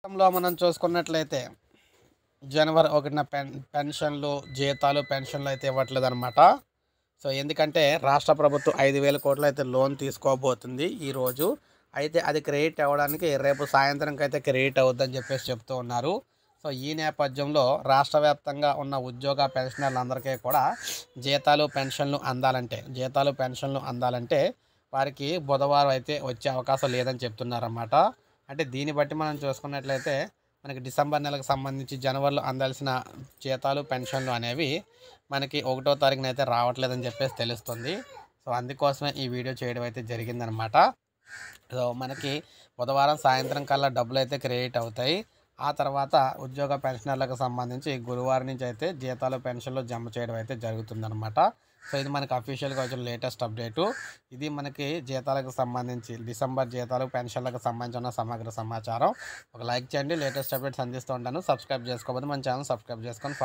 గతంలో మనం చూసుకున్నట్లయితే జనవరి 1న పెన్షన్లు, జీతాలు, పెన్షన్లు అయితే ఇవ్వట్లేదనమాట. సో, ఎందుకంటే రాష్ట్ర ప్రభుత్వం 5,000 కోట్లు అయితే లోన్ తీసుకోబోతుంది ఈరోజు. అయితే అది క్రెడిట్ అవ్వడానికి రేపు సాయంత్రంకైతే క్రెడిట్ అవుద్దని చెప్పేసి చెప్తూ ఉన్నారు. సో, ఈ నేపథ్యంలో రాష్ట్ర వ్యాప్తంగా ఉన్న ఉద్యోగ పెన్షనర్లందరికీ కూడా జీతాలు, పెన్షన్లు అందాలంటే వారికి బుధవారం అయితే వచ్చే అవకాశం లేదని చెప్తున్నారన్నమాట. అంటే దీన్ని బట్టి మనం చూసుకున్నట్లయితే మనకి డిసెంబర్ నెలకు సంబంధించి జనవరిలో అందాల్సిన జీతాలు, పెన్షన్లు అనేవి మనకి 1వ తారీఖున అయితే రావట్లేదని చెప్పేసి తెలుస్తుంది. సో, అందుకోసమే ఈ వీడియో చేయడం అయితే జరిగిందనమాట. సో, మనకి బుధవారం సాయంత్రం కల్లా డబ్బులైతే క్రెడిట్ అవుతాయి. ఆ తర్వాత ఉద్యోగ పెన్షనర్లకు సంబంధించి గురువారం నుంచి అయితే జీతాలు, పెన్షన్లు జమ చేయడం అయితే జరుగుతుందనమాట. సో, ఇది మనకి అఫీషియల్‌గా వచ్చిన లేటెస్ట్ అప్డేటు. ఇది మనకి జీతాలకు సంబంధించి డిసెంబర్ జీతాలు, పెన్షన్లకు సంబంధించిన సమగ్ర సమాచారం. ఒక లైక్ చేయండి. లేటెస్ట్ అప్డేట్స్ అందిస్తూ ఉంటాను. సబ్స్క్రైబ్ చేసుకోకపోతే మన ఛానల్ సబ్స్క్రైబ్ చేసుకొని